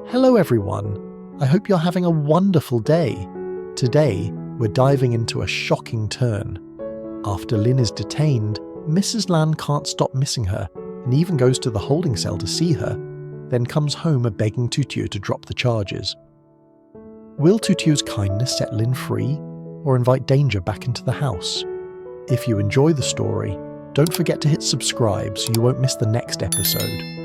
Hello everyone, I hope you're having a wonderful day. Today, we're diving into a shocking turn. After Lynn is detained, Mrs. Lan can't stop missing her and even goes to the holding cell to see her, then comes home begging Tu Tieu to drop the charges. Will Tu Tieu's kindness set Lynn free, or invite danger back into the house? If you enjoy the story, don't forget to hit subscribe so you won't miss the next episode.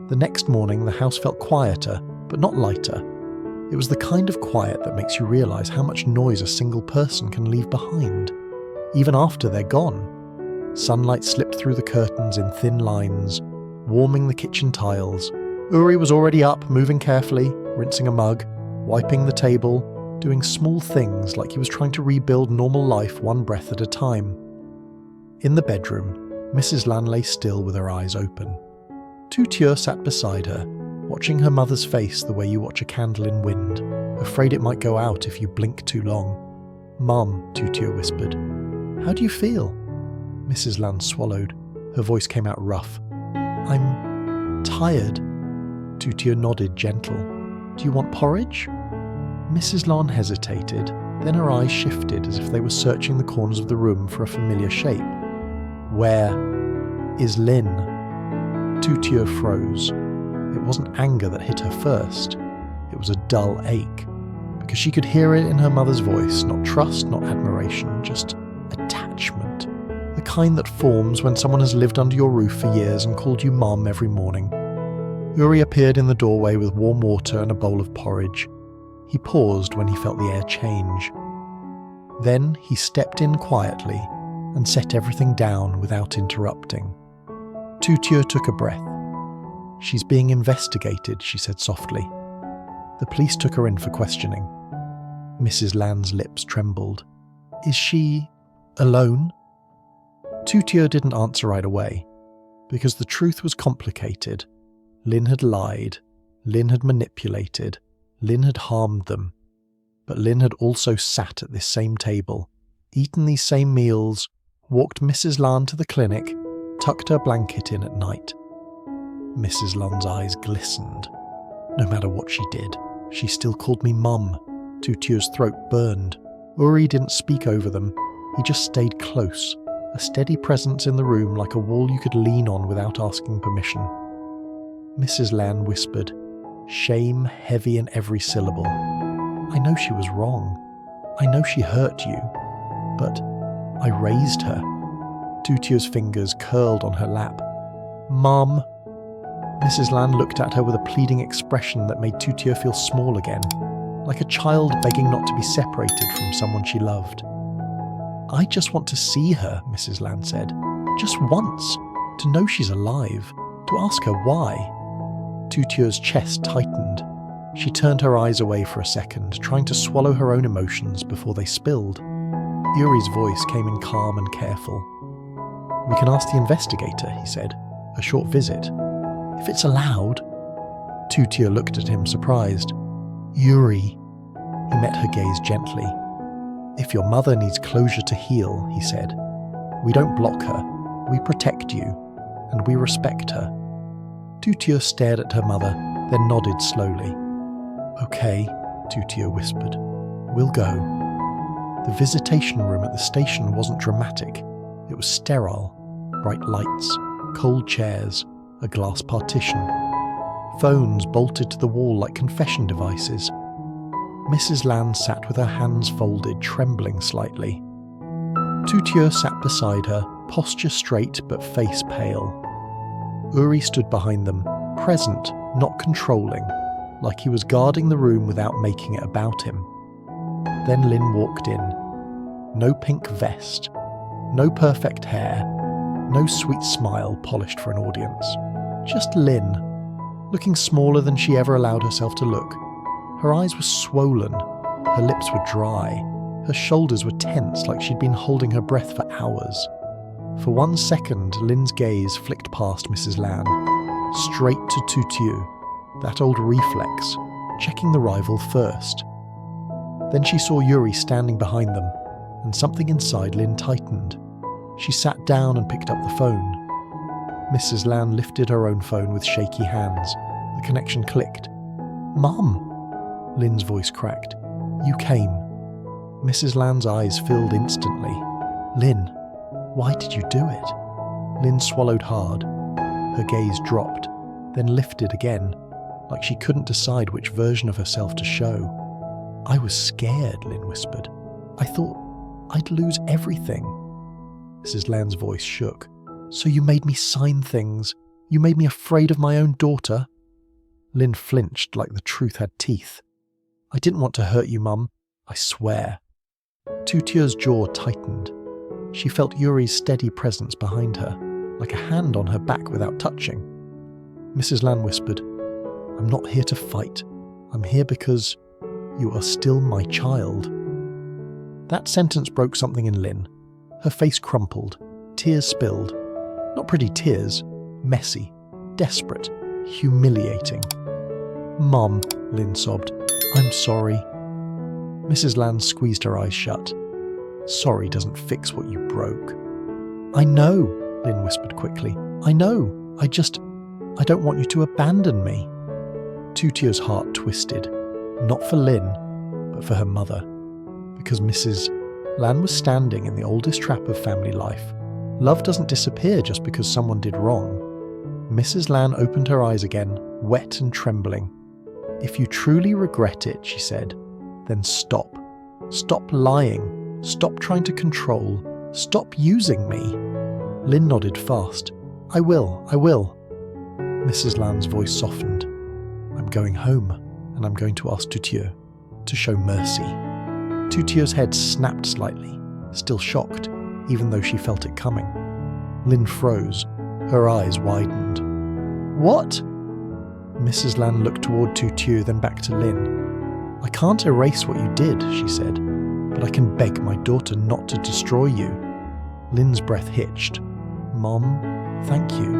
The next morning, the house felt quieter, but not lighter. It was the kind of quiet that makes you realise how much noise a single person can leave behind, even after they're gone. Sunlight slipped through the curtains in thin lines, warming the kitchen tiles. Uri was already up, moving carefully, rinsing a mug, wiping the table, doing small things like he was trying to rebuild normal life one breath at a time. In the bedroom, Mrs. Lan lay still with her eyes open. Tu Tieu sat beside her, watching her mother's face the way you watch a candle in wind, afraid it might go out if you blink too long. "Mum," Tu Tieu whispered. "How do you feel?" Mrs. Lan swallowed. Her voice came out rough. "I'm tired." Tu Tieu nodded, gentle. "Do you want porridge?" Mrs. Lan hesitated, then her eyes shifted as if they were searching the corners of the room for a familiar shape. "Where is Lynn?" Tu Tieu froze. It wasn't anger that hit her first. It was a dull ache, because she could hear it in her mother's voice, not trust, not admiration, just attachment. The kind that forms when someone has lived under your roof for years and called you Mum every morning. Uri appeared in the doorway with warm water and a bowl of porridge. He paused when he felt the air change. Then he stepped in quietly and set everything down without interrupting. Tu Tieu took a breath. "She's being investigated," she said softly. The police took her in for questioning. Mrs. Lan's lips trembled. "Is she alone?" Tu Tieu didn't answer right away, because the truth was complicated. Lynn had lied, Lynn had manipulated, Lynn had harmed them. But Lynn had also sat at this same table, eaten these same meals, walked Mrs. Lan to the clinic, tucked her blanket in at night. Mrs. Lan's eyes glistened. "No matter what she did, she still called me Mum." Tu Tieu's throat burned. Uri didn't speak over them. He just stayed close, a steady presence in the room like a wall you could lean on without asking permission. Mrs. Lan whispered, shame heavy in every syllable. "I know she was wrong. I know she hurt you. But I raised her." Tu Tieu's fingers curled on her lap. "Mum." Mrs. Lan looked at her with a pleading expression that made Tu Tieu feel small again, like a child begging not to be separated from someone she loved. "I just want to see her," Mrs. Lan said. "Just once. To know she's alive. To ask her why." Tu Tieu's chest tightened. She turned her eyes away for a second, trying to swallow her own emotions before they spilled. Uri's voice came in calm and careful. "We can ask the investigator," he said. "A short visit. If it's allowed." Tu Tieu looked at him, surprised. "Uri." He met her gaze gently. "If your mother needs closure to heal," he said, "we don't block her. We protect you. And we respect her." Tu Tieu stared at her mother, then nodded slowly. "Okay," Tu Tieu whispered. "We'll go." The visitation room at the station wasn't dramatic. It was sterile. Bright lights, cold chairs, a glass partition. Phones bolted to the wall like confession devices. Mrs. Lan sat with her hands folded, trembling slightly. Tu Tieu sat beside her, posture straight but face pale. Uri stood behind them, present, not controlling, like he was guarding the room without making it about him. Then Lynn walked in. No pink vest, no perfect hair, no sweet smile polished for an audience. Just Lynn, looking smaller than she ever allowed herself to look. Her eyes were swollen, her lips were dry, her shoulders were tense like she'd been holding her breath for hours. For 1 second, Lynn's gaze flicked past Mrs. Lan, straight to Tu Tieu, that old reflex, checking the rival first. Then she saw Uri standing behind them, and something inside Lynn tightened. She sat down and picked up the phone. Mrs. Lan lifted her own phone with shaky hands. The connection clicked. "Mum!" Lynn's voice cracked. "You came." Mrs. Land's eyes filled instantly. "Lynn, why did you do it?" Lynn swallowed hard. Her gaze dropped, then lifted again, like she couldn't decide which version of herself to show. "I was scared," Lynn whispered. "I thought I'd lose everything." Mrs. Land's voice shook. "So you made me sign things? You made me afraid of my own daughter?" Lynn flinched like the truth had teeth. "I didn't want to hurt you, Mum. I swear." Tu Tieu's jaw tightened. She felt Yuri's steady presence behind her, like a hand on her back without touching. Mrs. Lan whispered, "I'm not here to fight. I'm here because you are still my child." That sentence broke something in Lynn. Her face crumpled, tears spilled. Not pretty tears, messy, desperate, humiliating. "Mom," Lynn sobbed, "I'm sorry." Mrs. Lan squeezed her eyes shut. "Sorry doesn't fix what you broke." "I know," Lynn whispered quickly. "I know. I don't want you to abandon me." Tu Tieu's heart twisted. Not for Lynn, but for her mother. Because Mrs. Lan was standing in the oldest trap of family life. Love doesn't disappear just because someone did wrong. Mrs. Lan opened her eyes again, wet and trembling. "If you truly regret it," she said, "then stop. Stop lying. Stop trying to control. Stop using me." Lynn nodded fast. I will. Mrs. Lan's voice softened. "I'm going home, and I'm going to ask Tu Tieu to show mercy." Tu Tieu's head snapped slightly, still shocked, even though she felt it coming. Lynn froze. Her eyes widened. "What?" Mrs. Lan looked toward Tu Tieu, then back to Lynn. "I can't erase what you did," she said, "but I can beg my daughter not to destroy you." Lynn's breath hitched. "Mom, thank you."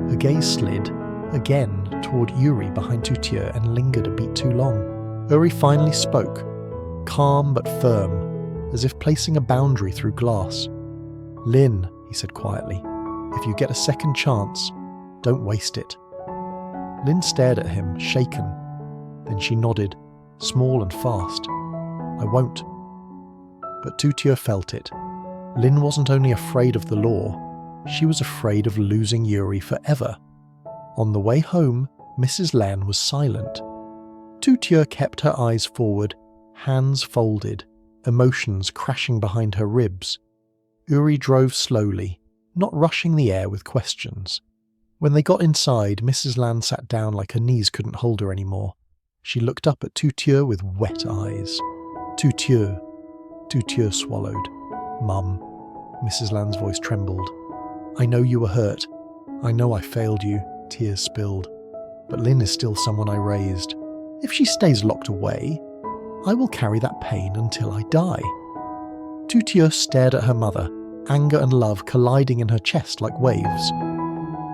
Her gaze slid, again, toward Yuri behind Tu Tieu and lingered a beat too long. Yuri finally spoke, calm but firm, as if placing a boundary through glass. "Lynn," he said quietly, "if you get a second chance, don't waste it." Lynn stared at him, shaken. Then she nodded, small and fast. "I won't." But Tu Tieu felt it. Lynn wasn't only afraid of the law, she was afraid of losing Yuri forever. On the way home, Mrs. Lan was silent. Tu Tieu kept her eyes forward, hands folded, emotions crashing behind her ribs. Yuri drove slowly, not rushing the air with questions. When they got inside, Mrs. Lan sat down like her knees couldn't hold her anymore. She looked up at Tu Tieu with wet eyes. Tu Tieu swallowed. "Mum." Mrs. Lan's voice trembled. "I know you were hurt. I know I failed you," tears spilled. "But Lynn is still someone I raised. If she stays locked away, I will carry that pain until I die." Tu Tieu stared at her mother, anger and love colliding in her chest like waves.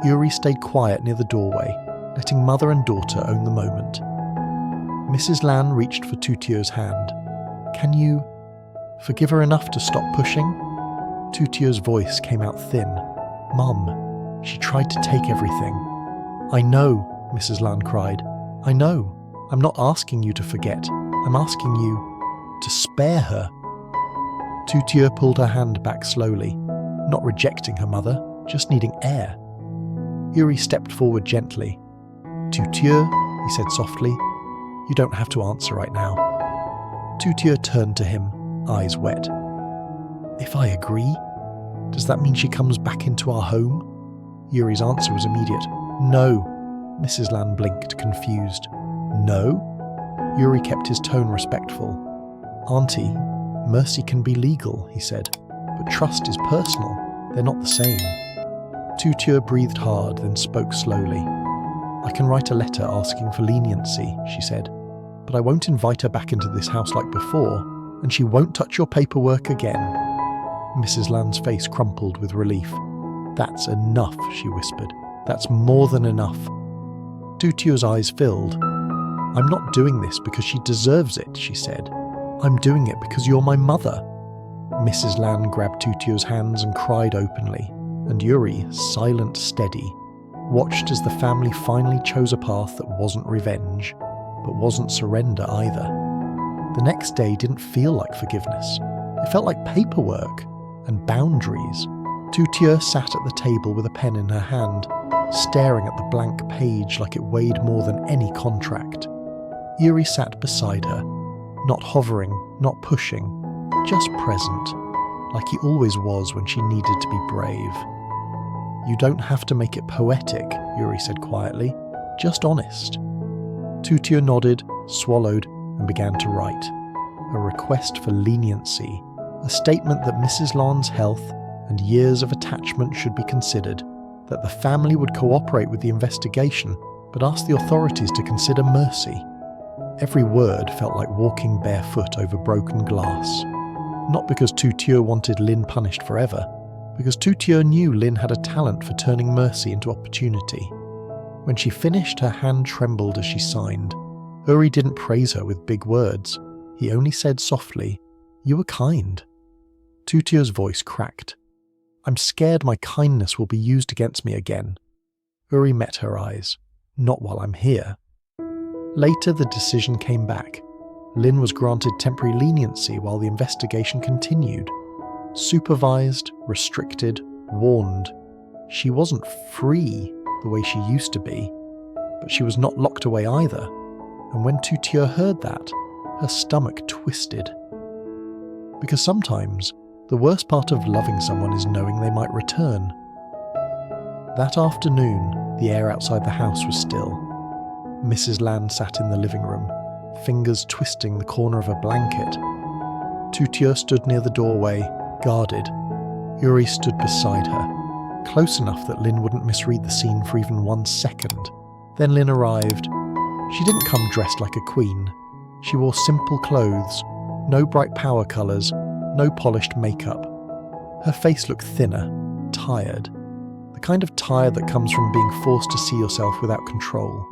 Yuri stayed quiet near the doorway, letting mother and daughter own the moment. Mrs. Lan reached for Tu Tieu's hand. "Can you forgive her enough to stop pushing?" Tu Tieu's voice came out thin. "Mum, she tried to take everything." "I know," Mrs. Lan cried. "I know. I'm not asking you to forget. I'm asking you to spare her." Tu Tieu pulled her hand back slowly, not rejecting her mother, just needing air. Yuri stepped forward gently. "Tu Tieu," he said softly, "you don't have to answer right now." Tu Tieu turned to him, eyes wet. "If I agree, does that mean she comes back into our home?" Yuri's answer was immediate. "No." Mrs. Lan blinked, confused. "No?" Yuri kept his tone respectful. "Auntie, mercy can be legal," he said, "but trust is personal. They're not the same." Tu Tieu breathed hard, then spoke slowly. "I can write a letter asking for leniency," she said, "but I won't invite her back into this house like before, and she won't touch your paperwork again." Mrs. Lan's face crumpled with relief. "That's enough," she whispered. "That's more than enough." Tu Tieu's eyes filled. "I'm not doing this because she deserves it," she said. "I'm doing it because you're my mother." Mrs. Lan grabbed Tu Tieu's hands and cried openly, and Yuri, silent, steady, watched as the family finally chose a path that wasn't revenge, but wasn't surrender either. The next day didn't feel like forgiveness. It felt like paperwork and boundaries. Tu Tieu sat at the table with a pen in her hand, staring at the blank page like it weighed more than any contract. Yuri sat beside her, not hovering, not pushing, just present, like he always was when she needed to be brave. "You don't have to make it poetic," Yuri said quietly, "just honest." Tu Tieu nodded, swallowed, and began to write. A request for leniency, a statement that Mrs. Lan's health and years of attachment should be considered, that the family would cooperate with the investigation, but ask the authorities to consider mercy. Every word felt like walking barefoot over broken glass. Not because Tu Tieu wanted Lynn punished forever, because Tu Tieu knew Lynn had a talent for turning mercy into opportunity. When she finished, her hand trembled as she signed. Uri didn't praise her with big words. He only said softly, "You were kind." Tu Tieu's voice cracked. "I'm scared my kindness will be used against me again." Uri met her eyes. "Not while I'm here." Later, the decision came back. Lynn was granted temporary leniency while the investigation continued. Supervised, restricted, warned. She wasn't free the way she used to be, but she was not locked away either. And when Tu Tieu heard that, her stomach twisted. Because sometimes, the worst part of loving someone is knowing they might return. That afternoon, the air outside the house was still. Mrs. Lan sat in the living room, fingers twisting the corner of a blanket. Tu Tieu stood near the doorway, guarded. Uri stood beside her, close enough that Lynn wouldn't misread the scene for even 1 second. Then Lynn arrived. She didn't come dressed like a queen. She wore simple clothes, no bright power colours, no polished makeup. Her face looked thinner, tired. The kind of tired that comes from being forced to see yourself without control.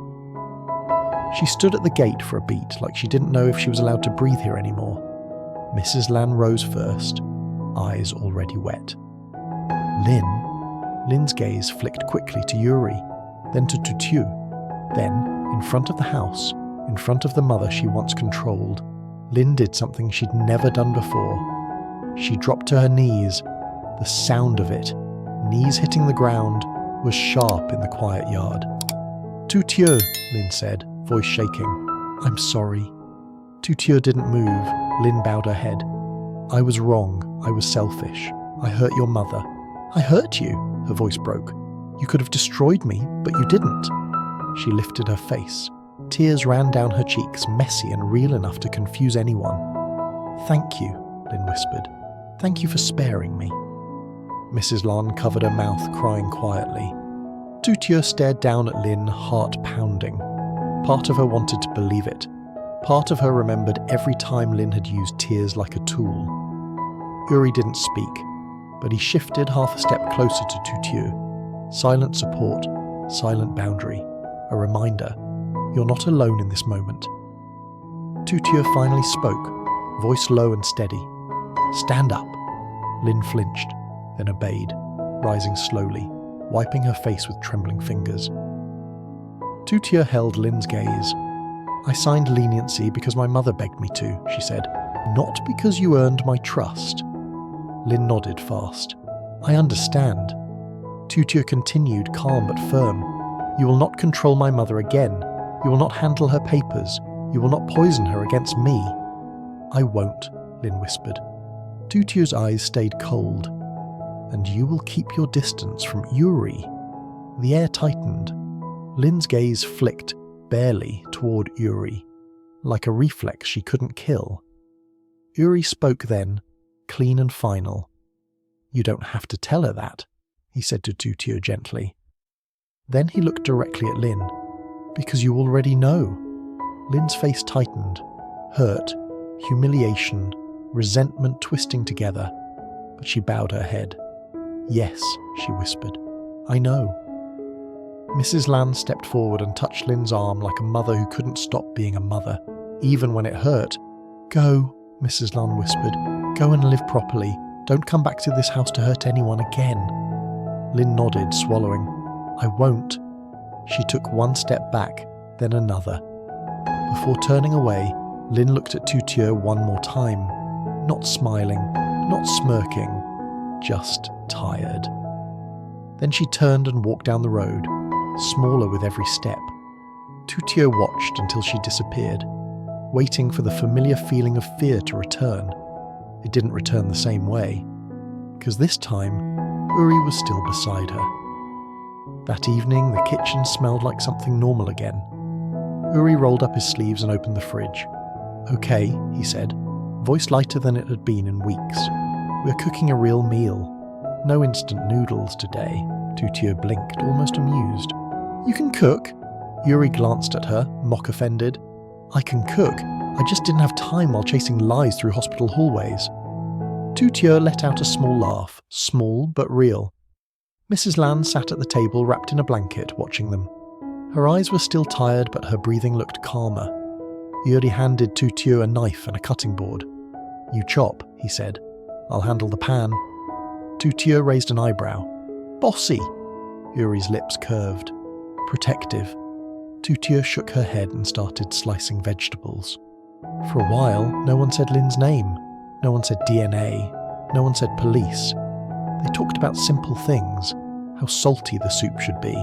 She stood at the gate for a beat, like she didn't know if she was allowed to breathe here anymore. Mrs. Lan rose first, eyes already wet. "Lynn?" Lynn's gaze flicked quickly to Yuri, then to Tu Tieu. Then, in front of the house, in front of the mother she once controlled, Lynn did something she'd never done before. She dropped to her knees. The sound of it, knees hitting the ground, was sharp in the quiet yard. "Tu Tieu," Lynn said, voice shaking. "I'm sorry." Tu Tieu didn't move. Lynn bowed her head. "I was wrong. I was selfish. I hurt your mother." "I hurt you?" Her voice broke. "You could have destroyed me, but you didn't." She lifted her face. Tears ran down her cheeks, messy and real enough to confuse anyone. "Thank you," Lynn whispered. "Thank you for sparing me." Mrs. Lan covered her mouth, crying quietly. Tu Tieu stared down at Lynn, heart pounding. Part of her wanted to believe it. Part of her remembered every time Lynn had used tears like a tool. Uri didn't speak, but he shifted half a step closer to Tu Tieu. Silent support, silent boundary, a reminder. You're not alone in this moment. Tu Tieu finally spoke, voice low and steady. "Stand up." Lynn flinched, then obeyed, rising slowly, wiping her face with trembling fingers. Tu Tieu held Lynn's gaze. "I signed leniency because my mother begged me to," she said. "Not because you earned my trust." Lynn nodded fast. "I understand." Tu Tieu continued, calm but firm. "You will not control my mother again. You will not handle her papers. You will not poison her against me." "I won't," Lynn whispered. Tu Tieu's eyes stayed cold. "And you will keep your distance from Yuri." The air tightened. Lynn's gaze flicked, barely, toward Yuri, like a reflex she couldn't kill. Yuri spoke then, clean and final. "You don't have to tell her that," he said to Tu Tieu gently. Then he looked directly at Lynn. "Because you already know." Lynn's face tightened, hurt, humiliation, resentment twisting together, but she bowed her head. "Yes," she whispered, "I know." Mrs. Lan stepped forward and touched Lynn's arm like a mother who couldn't stop being a mother, even when it hurt. "Go," Mrs. Lan whispered. "Go and live properly. Don't come back to this house to hurt anyone again." Lynn nodded, swallowing. "I won't." She took one step back, then another. Before turning away, Lynn looked at Tu Tieu one more time, not smiling, not smirking, just tired. Then she turned and walked down the road, smaller with every step. Tu Tieu watched until she disappeared, waiting for the familiar feeling of fear to return. It didn't return the same way, because this time, Uri was still beside her. That evening, the kitchen smelled like something normal again. Uri rolled up his sleeves and opened the fridge. "Okay," he said, voice lighter than it had been in weeks. "We're cooking a real meal. No instant noodles today." Tu Tieu blinked, almost amused. "You can cook?" Uri glanced at her, mock-offended. "I can cook. I just didn't have time while chasing lies through hospital hallways." Tu Tieu let out a small laugh, small but real. Mrs. Lan sat at the table wrapped in a blanket, watching them. Her eyes were still tired, but her breathing looked calmer. Uri handed Tu Tieu a knife and a cutting board. "You chop," he said. "I'll handle the pan." Tu Tieu raised an eyebrow. "Bossy!" Uri's lips curved. "Protective." Tu Tieu shook her head and started slicing vegetables. For a while, no one said Lynn's name. No one said DNA. No one said police. They talked about simple things, how salty the soup should be,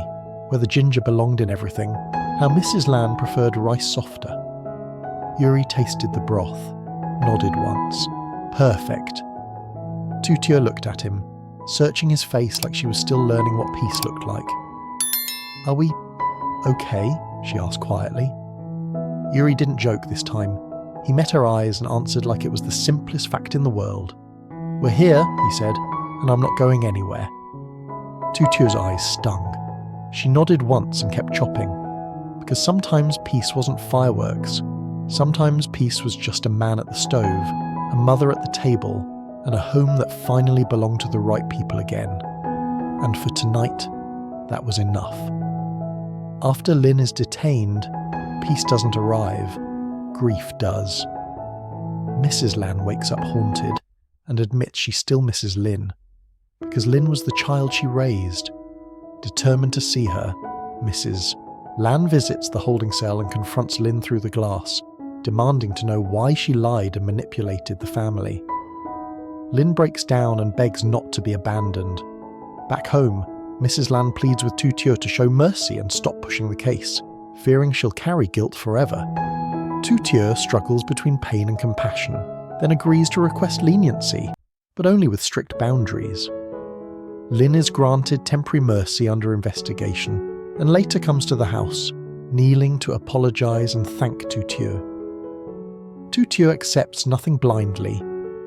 whether ginger belonged in everything, how Mrs. Lan preferred rice softer. Uri tasted the broth, nodded once. Perfect. Tu Tieu looked at him, searching his face like she was still learning what peace looked like. "Are we okay?" she asked quietly. Uri didn't joke this time. He met her eyes and answered like it was the simplest fact in the world. "We're here," he said, "and I'm not going anywhere." Tu Tieu's eyes stung. She nodded once and kept chopping, because sometimes peace wasn't fireworks. Sometimes peace was just a man at the stove, a mother at the table, and a home that finally belonged to the right people again. And for tonight, that was enough. After Lynn is detained, peace doesn't arrive, grief does. Mrs. Lan wakes up haunted and admits she still misses Lynn, because Lynn was the child she raised. Determined to see her, Mrs. Lan visits the holding cell and confronts Lynn through the glass, demanding to know why she lied and manipulated the family. Lynn breaks down and begs not to be abandoned. Back home, Mrs. Lan pleads with Tu Tieu to show mercy and stop pushing the case, fearing she'll carry guilt forever. Tu Tieu struggles between pain and compassion, then agrees to request leniency, but only with strict boundaries. Lynn is granted temporary mercy under investigation, and later comes to the house, kneeling to apologise and thank Tu Tieu. Tu Tieu accepts nothing blindly,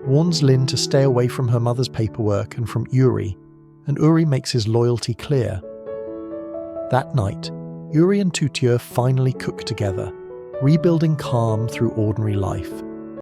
warns Lynn to stay away from her mother's paperwork and from Uri, and Uri makes his loyalty clear. That night, Uri and Tu Tieu finally cook together, rebuilding calm through ordinary life.